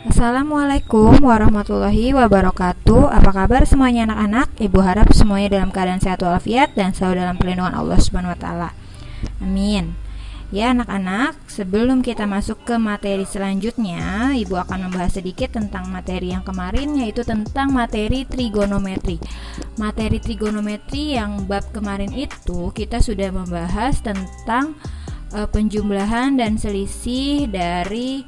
Assalamualaikum warahmatullahi wabarakatuh. Apa kabar semuanya anak-anak? Ibu harap semuanya dalam keadaan sehat walafiat dan selalu dalam perlindungan Allah Subhanahu wa taala. Amin. Ya anak-anak, sebelum kita masuk ke materi selanjutnya, Ibu akan membahas sedikit tentang materi yang kemarin, yaitu tentang materi trigonometri. Materi trigonometri yang bab kemarin itu kita sudah membahas tentang penjumlahan dan selisih dari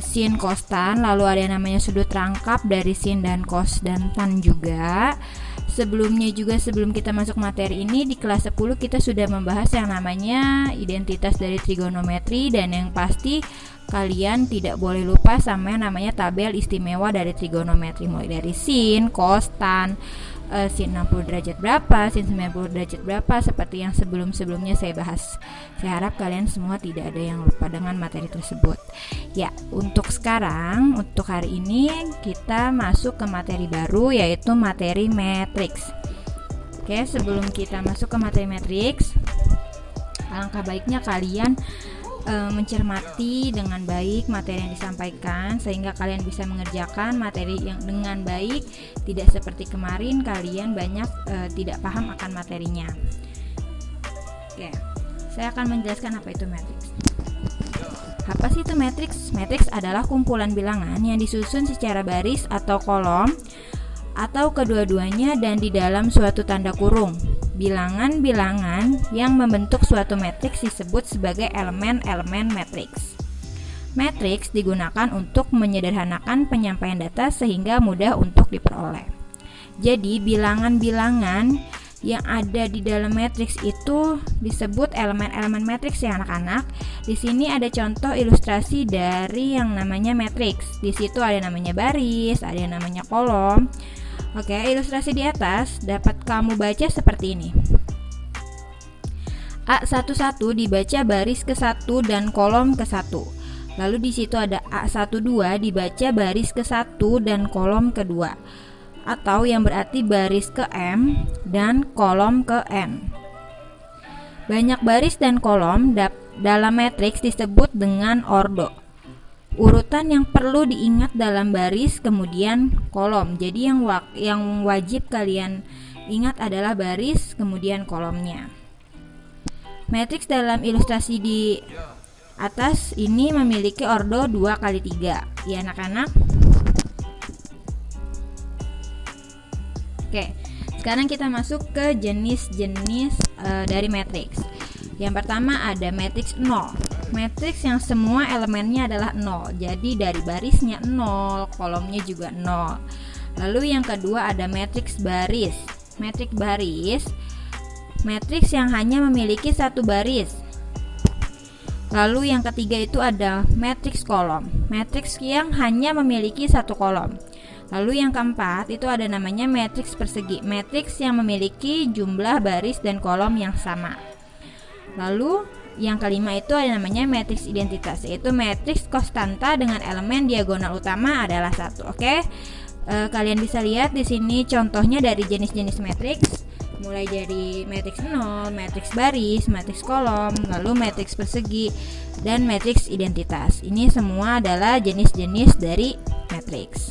sin cos tan, lalu ada yang namanya sudut rangkap dari sin dan cos dan tan juga. Sebelumnya juga, sebelum kita masuk materi ini, di kelas 10 kita sudah membahas yang namanya identitas dari trigonometri, dan yang pasti kalian tidak boleh lupa sama yang namanya tabel istimewa dari trigonometri, mulai dari sin, cos, tan, sin 60 derajat berapa, sin 90 derajat berapa, seperti yang sebelum-sebelumnya saya bahas. Saya harap kalian semua tidak ada yang lupa dengan materi tersebut. Ya, untuk sekarang, untuk hari ini kita masuk ke materi baru, yaitu materi matriks. Oke, sebelum kita masuk ke materi matriks, alangkah baiknya kalian mencermati dengan baik materi yang disampaikan, sehingga kalian bisa mengerjakan materi yang dengan baik. Tidak seperti kemarin kalian banyak tidak paham akan materinya. Oke, saya akan menjelaskan apa itu matriks. Apa sih itu matriks? Matriks adalah kumpulan bilangan yang disusun secara baris atau kolom, atau kedua-duanya dan di dalam suatu tanda kurung. Bilangan-bilangan yang membentuk suatu matriks disebut sebagai elemen-elemen matriks. Matriks digunakan untuk menyederhanakan penyampaian data sehingga mudah untuk diperoleh. Jadi, bilangan-bilangan yang ada di dalam matriks itu disebut elemen-elemen matriks ya anak-anak. Di sini ada contoh ilustrasi dari yang namanya matriks. Di situ ada namanya baris, ada yang namanya kolom. Oke, ilustrasi di atas dapat kamu baca seperti ini. A11 dibaca baris ke-1 dan kolom ke-1. Lalu di situ ada A12 dibaca baris ke-1 dan kolom ke-2. Atau yang berarti baris ke M dan kolom ke N. Banyak baris dan kolom dalam matriks disebut dengan ordo. Urutan yang perlu diingat dalam baris kemudian kolom. Jadi yang wajib kalian ingat adalah baris kemudian kolomnya. Matriks dalam ilustrasi di atas ini memiliki ordo 2x3. Ya anak-anak. Oke, sekarang kita masuk ke jenis-jenis dari matriks. Yang pertama ada matriks 0. Matriks yang semua elemennya adalah 0. Jadi dari barisnya 0, kolomnya juga 0. Lalu yang kedua ada matriks baris. Matriks baris, matriks yang hanya memiliki satu baris. Lalu yang ketiga itu ada matriks kolom. Matriks yang hanya memiliki satu kolom. Lalu yang keempat itu ada namanya matriks persegi. Matriks yang memiliki jumlah baris dan kolom yang sama. Lalu yang kelima itu ada namanya matriks identitas, yaitu matriks konstanta dengan elemen diagonal utama adalah 1. Oke, kalian bisa lihat di sini contohnya dari jenis-jenis matriks, mulai dari matriks 0, matriks baris, matriks kolom, lalu matriks persegi, dan matriks identitas. Ini semua adalah jenis-jenis dari matriks.